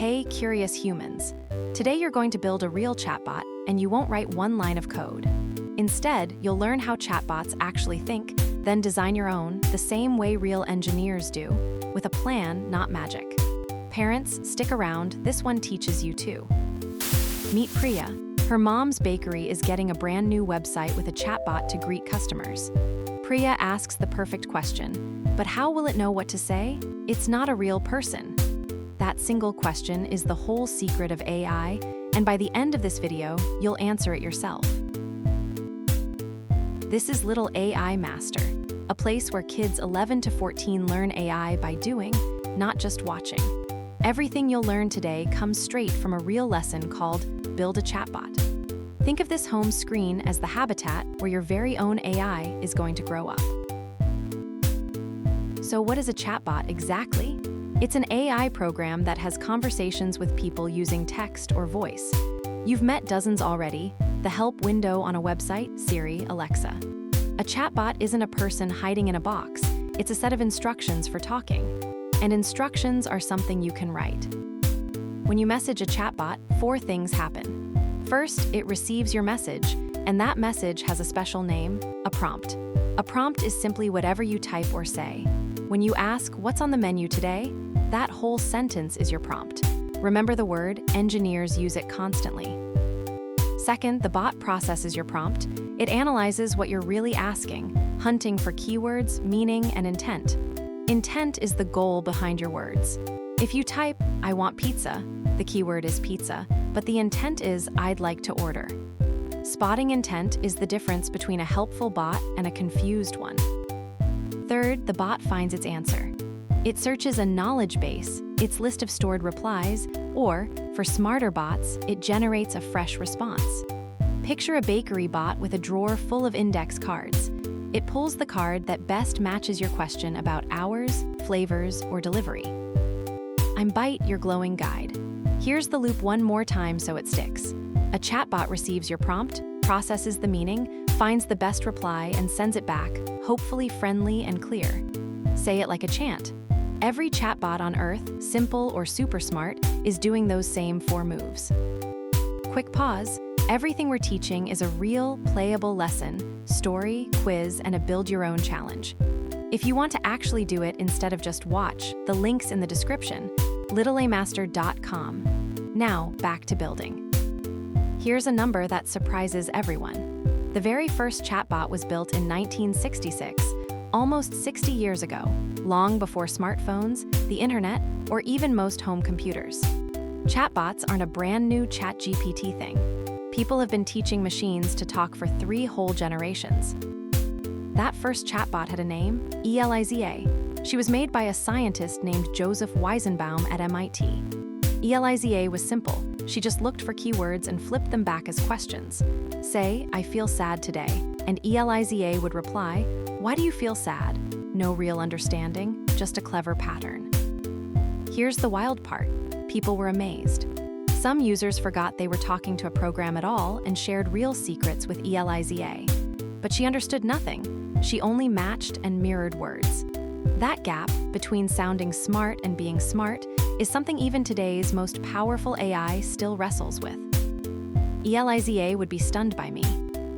Hey, curious humans. Today you're going to build a real chatbot, and you won't write one line of code. Instead, you'll learn how chatbots actually think, then design your own, the same way real engineers do, with a plan, not magic. Parents, stick around, this one teaches you too. Meet Priya. Her mom's bakery is getting a brand new website with a chatbot to greet customers. Priya asks the perfect question, but how will it know what to say? It's not a real person. That single question is the whole secret of AI, and by the end of this video, you'll answer it yourself. This is LittleAIMaster, a place where kids 11 to 14 learn AI by doing, not just watching. Everything you'll learn today comes straight from a real lesson called Build a Chatbot. Think of this home screen as the habitat where your very own AI is going to grow up. So what is a chatbot exactly? It's an AI program that has conversations with people using text or voice. You've met dozens already: the help window on a website, Siri, Alexa. A chatbot isn't a person hiding in a box, it's a set of instructions for talking. And instructions are something you can write. When you message a chatbot, 4 things happen. First, it receives your message, and that message has a special name, a prompt. A prompt is simply whatever you type or say. When you ask, "What's on the menu today?" that whole sentence is your prompt. Remember the word, engineers use it constantly. Second, the bot processes your prompt. It analyzes what you're really asking, hunting for keywords, meaning, and intent. Intent is the goal behind your words. If you type, "I want pizza," the keyword is pizza, but the intent is, "I'd like to order." Spotting intent is the difference between a helpful bot and a confused one. Third, the bot finds its answer. It searches a knowledge base, its list of stored replies, or, for smarter bots, it generates a fresh response. Picture a bakery bot with a drawer full of index cards. It pulls the card that best matches your question about hours, flavors, or delivery. I'm Bite, your glowing guide. Here's the loop one more time so it sticks. A chatbot receives your prompt, processes the meaning, finds the best reply, and sends it back, hopefully friendly and clear. Say it like a chant. Every chatbot on Earth, simple or super smart, is doing those same 4 moves. Quick pause. Everything we're teaching is a real, playable lesson, story, quiz, and a build-your-own challenge. If you want to actually do it instead of just watch, the link's in the description, LittleAIMaster.com. Now, back to building. Here's a number that surprises everyone. The very first chatbot was built in 1966, almost 60 years ago, long before smartphones, the internet, or even most home computers. Chatbots aren't a brand new ChatGPT thing. People have been teaching machines to talk for 3 whole generations. That first chatbot had a name, ELIZA. She was made by a scientist named Joseph Weizenbaum at MIT. ELIZA was simple. She just looked for keywords and flipped them back as questions. Say, "I feel sad today," and ELIZA would reply, "Why do you feel sad?" No real understanding, just a clever pattern. Here's the wild part. People were amazed. Some users forgot they were talking to a program at all and shared real secrets with ELIZA. But she understood nothing. She only matched and mirrored words. That gap between sounding smart and being smart is something even today's most powerful AI still wrestles with. ELIZA would be stunned by me.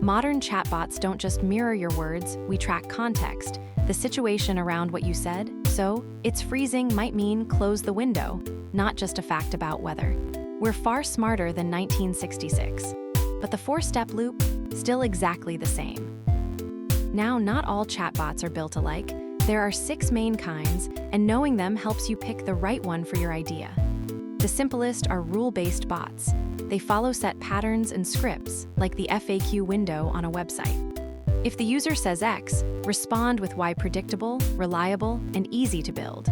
Modern chatbots don't just mirror your words, we track context, the situation around what you said, so "it's freezing" might mean "close the window," not just a fact about weather. We're far smarter than 1966. But the 4-step loop, still exactly the same. Now, not all chatbots are built alike. There are 6 main kinds, and knowing them helps you pick the right one for your idea. The simplest are rule-based bots. They follow set patterns and scripts, like the FAQ window on a website. If the user says X, respond with Y. Predictable, reliable, and easy to build.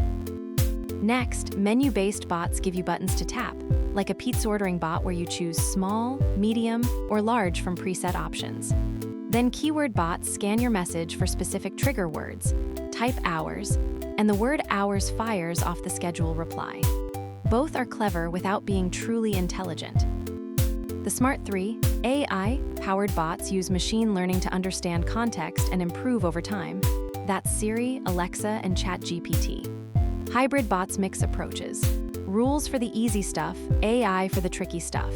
Next, menu-based bots give you buttons to tap, like a pizza ordering bot where you choose small, medium, or large from preset options. Then keyword bots scan your message for specific trigger words. Type hours, and the word hours fires off the schedule reply. Both are clever without being truly intelligent. The Smart 3, AI-powered bots use machine learning to understand context and improve over time. That's Siri, Alexa, and ChatGPT. Hybrid bots mix approaches. Rules for the easy stuff, AI for the tricky stuff.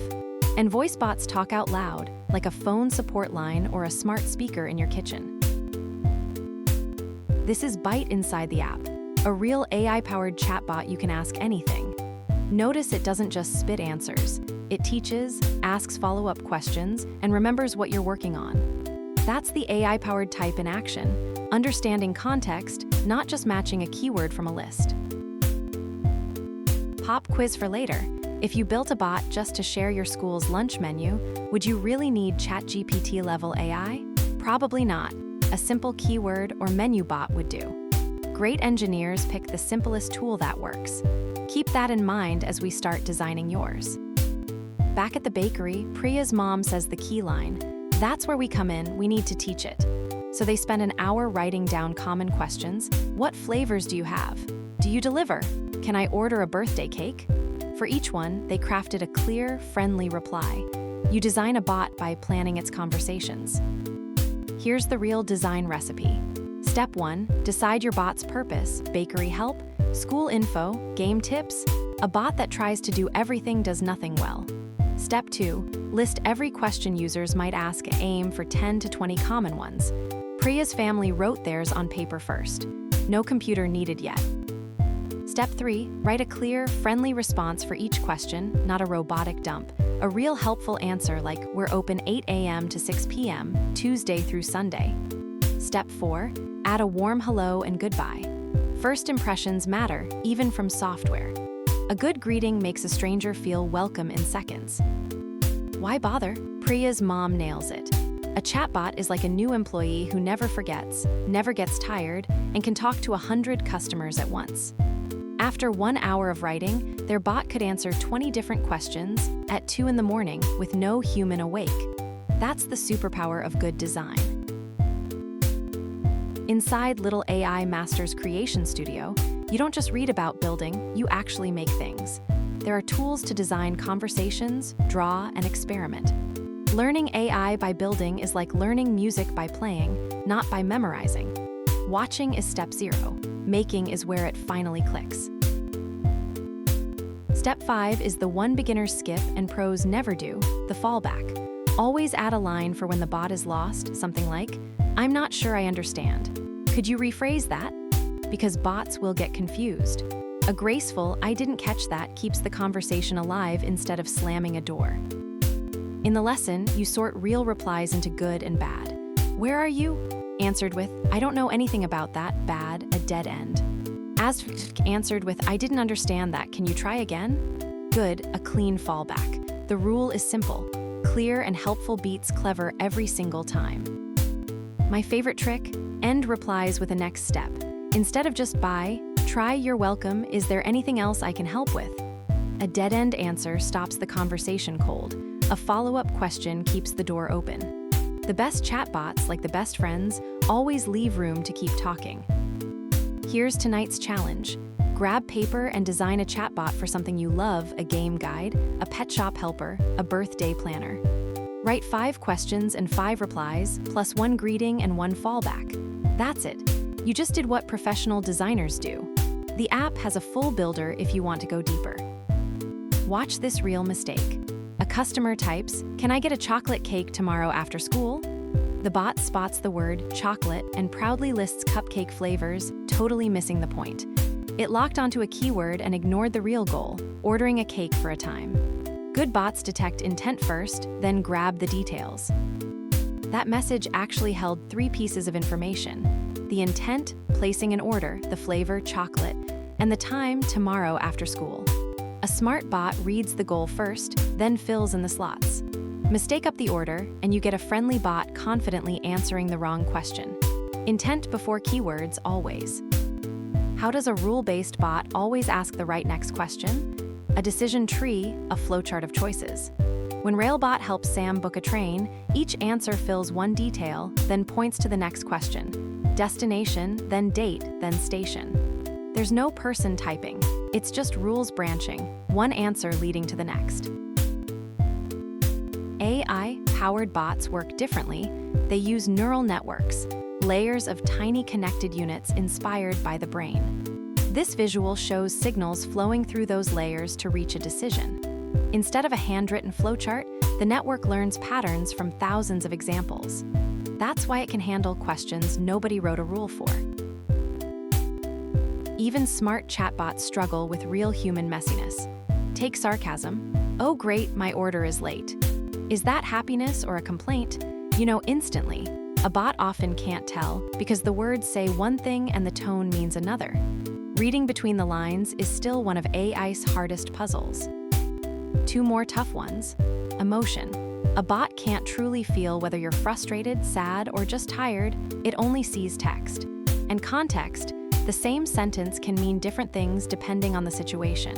And voice bots talk out loud, like a phone support line or a smart speaker in your kitchen. This is Byte inside the app, a real AI-powered chatbot you can ask anything. Notice it doesn't just spit answers. It teaches, asks follow-up questions, and remembers what you're working on. That's the AI-powered type in action, understanding context, not just matching a keyword from a list. Pop quiz for later. If you built a bot just to share your school's lunch menu, would you really need ChatGPT-level AI? Probably not. A simple keyword or menu bot would do. Great engineers pick the simplest tool that works. Keep that in mind as we start designing yours. Back at the bakery, Priya's mom says the key line, "That's where we come in, we need to teach it." So they spend an hour writing down common questions. What flavors do you have? Do you deliver? Can I order a birthday cake? For each one, they crafted a clear, friendly reply. You design a bot by planning its conversations. Here's the real design recipe. Step 1, decide your bot's purpose: bakery help, school info, game tips. A bot that tries to do everything does nothing well. Step 2, list every question users might ask. Aim for 10 to 20 common ones. Priya's family wrote theirs on paper first. No computer needed yet. Step 3, write a clear, friendly response for each question, not a robotic dump. A real helpful answer like, "We're open 8 a.m. to 6 p.m., Tuesday through Sunday." Step 4, add a warm hello and goodbye. First impressions matter, even from software. A good greeting makes a stranger feel welcome in seconds. Why bother? Priya's mom nails it. A chatbot is like a new employee who never forgets, never gets tired, and can talk to 100 customers at once. After 1 hour of writing, their bot could answer 20 different questions at 2 in the morning with no human awake. That's the superpower of good design. Inside LittleAIMaster's creation studio, you don't just read about building, you actually make things. There are tools to design conversations, draw, and experiment. Learning AI by building is like learning music by playing, not by memorizing. Watching is step 0. Making is where it finally clicks. Step 5 is the one beginners skip and pros never do, the fallback. Always add a line for when the bot is lost, something like, "I'm not sure I understand. Could you rephrase that?" Because bots will get confused. A graceful "I didn't catch that" keeps the conversation alive instead of slamming a door. In the lesson, you sort real replies into good and bad. "Where are you?" answered with, "I don't know anything about that," bad, a dead end. As answered with, "I didn't understand that, can you try again?" Good, a clean fallback. The rule is simple. Clear and helpful beats clever every single time. My favorite trick? End replies with a next step. Instead of just "bye," try "you're welcome, is there anything else I can help with?" A dead-end answer stops the conversation cold. A follow-up question keeps the door open. The best chatbots, like the best friends, always leave room to keep talking. Here's tonight's challenge. Grab paper and design a chatbot for something you love: a game guide, a pet shop helper, a birthday planner. Write 5 questions and 5 replies, plus 1 greeting and 1 fallback. That's it. You just did what professional designers do. The app has a full builder if you want to go deeper. Watch this real mistake. A customer types, "Can I get a chocolate cake tomorrow after school?" The bot spots the word chocolate and proudly lists cupcake flavors, totally missing the point. It locked onto a keyword and ignored the real goal, ordering a cake for a time. Good bots detect intent first, then grab the details. That message actually held 3 pieces of information: the intent, placing an order, the flavor, chocolate, and the time, tomorrow after school. A smart bot reads the goal first, then fills in the slots. Mistake up the order, and you get a friendly bot confidently answering the wrong question. Intent before keywords, always. How does a rule-based bot always ask the right next question? A decision tree, a flowchart of choices. When Railbot helps Sam book a train, each answer fills 1 detail, then points to the next question. Destination, then date, then station. There's no person typing. It's just rules branching, 1 answer leading to the next. AI-powered bots work differently. They use neural networks, layers of tiny connected units inspired by the brain. This visual shows signals flowing through those layers to reach a decision. Instead of a handwritten flowchart, the network learns patterns from thousands of examples. That's why it can handle questions nobody wrote a rule for. Even smart chatbots struggle with real human messiness. Take sarcasm. "Oh great, my order is late." Is that happiness or a complaint? You know instantly. A bot often can't tell because the words say one thing and the tone means another. Reading between the lines is still one of AI's hardest puzzles. Two more tough ones. Emotion. A bot can't truly feel whether you're frustrated, sad, or just tired. It only sees text. And context. The same sentence can mean different things depending on the situation.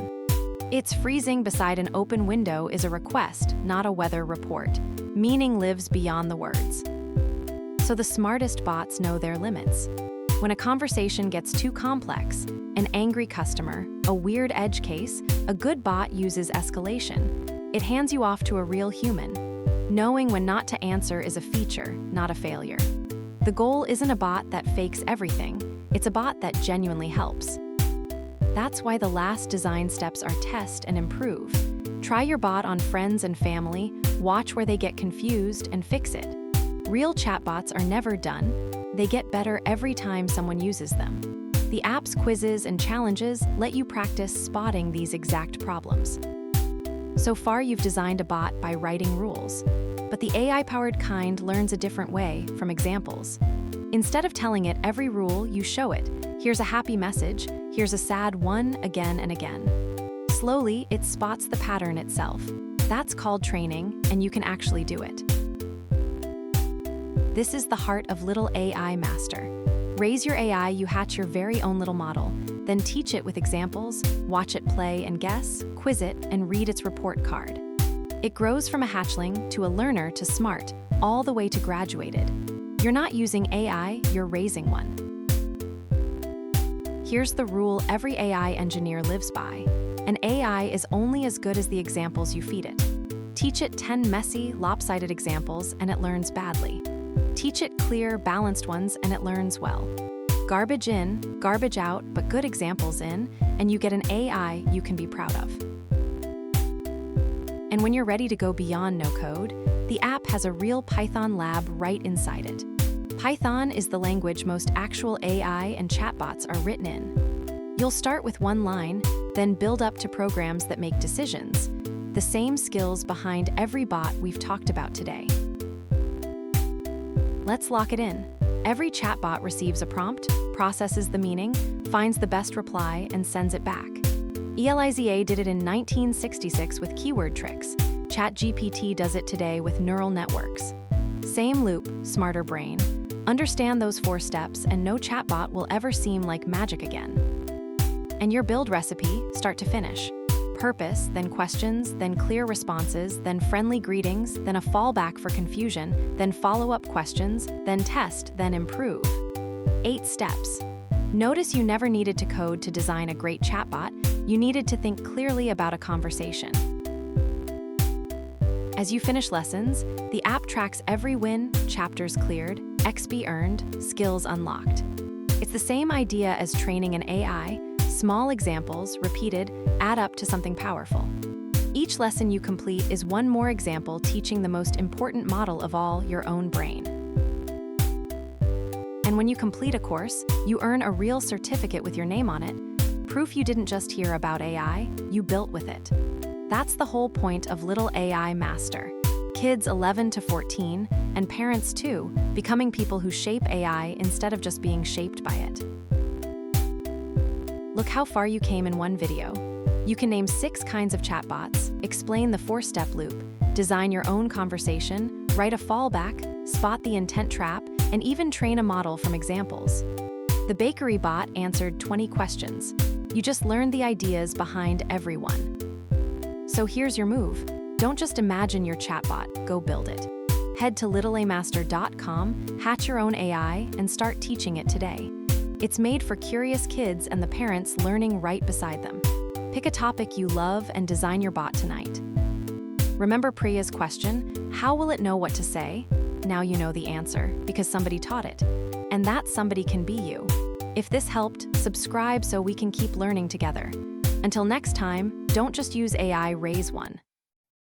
"It's freezing beside an open window" is a request, not a weather report. Meaning lives beyond the words. So the smartest bots know their limits. When a conversation gets too complex, an angry customer, a weird edge case, a good bot uses escalation. It hands you off to a real human. Knowing when not to answer is a feature, not a failure. The goal isn't a bot that fakes everything. It's a bot that genuinely helps. That's why the last design steps are test and improve. Try your bot on friends and family, watch where they get confused, and fix it. Real chatbots are never done. They get better every time someone uses them. The app's quizzes and challenges let you practice spotting these exact problems. So far, you've designed a bot by writing rules. But the AI-powered kind learns a different way, from examples. Instead of telling it every rule, you show it. Here's a happy message, here's a sad one, again and again. Slowly, it spots the pattern itself. That's called training, and you can actually do it. This is the heart of LittleAIMaster. Raise your AI, you hatch your very own little model. Then teach it with examples, watch it play and guess, quiz it, and read its report card. It grows from a hatchling to a learner to smart, all the way to graduated. You're not using AI, you're raising one. Here's the rule every AI engineer lives by. An AI is only as good as the examples you feed it. Teach it 10 messy, lopsided examples, and it learns badly. Teach it clear, balanced ones, and it learns well. Garbage in, garbage out, but good examples in, and you get an AI you can be proud of. And when you're ready to go beyond no code, the app has a real Python lab right inside it. Python is the language most actual AI and chatbots are written in. You'll start with one line, then build up to programs that make decisions. The same skills behind every bot we've talked about today. Let's lock it in. Every chatbot receives a prompt, processes the meaning, finds the best reply, and sends it back. ELIZA did it in 1966 with keyword tricks. ChatGPT does it today with neural networks. Same loop, smarter brain. Understand those 4 steps, and no chatbot will ever seem like magic again. And your build recipe, start to finish. Purpose, then questions, then clear responses, then friendly greetings, then a fallback for confusion, then follow-up questions, then test, then improve. 8 steps. Notice you never needed to code to design a great chatbot. You needed to think clearly about a conversation. As you finish lessons, the app tracks every win, chapters cleared, XP earned, skills unlocked. It's the same idea as training an AI. Small examples, repeated, add up to something powerful. Each lesson you complete is one more example teaching the most important model of all, your own brain. And when you complete a course, you earn a real certificate with your name on it. Proof you didn't just hear about AI, you built with it. That's the whole point of LittleAIMaster. Kids 11 to 14, and parents too, becoming people who shape AI instead of just being shaped by it. Look how far you came in one video. You can name 6 kinds of chatbots, explain the 4-step loop, design your own conversation, write a fallback, spot the intent trap, and even train a model from examples. The bakery bot answered 20 questions. You just learned the ideas behind every one. So here's your move. Don't just imagine your chatbot, go build it. Head to LittleAIMaster.com, hatch your own AI, and start teaching it today. It's made for curious kids and the parents learning right beside them. Pick a topic you love and design your bot tonight. Remember Priya's question, how will it know what to say? Now you know the answer, because somebody taught it. And that somebody can be you. If this helped, subscribe so we can keep learning together. Until next time, don't just use AI, raise one.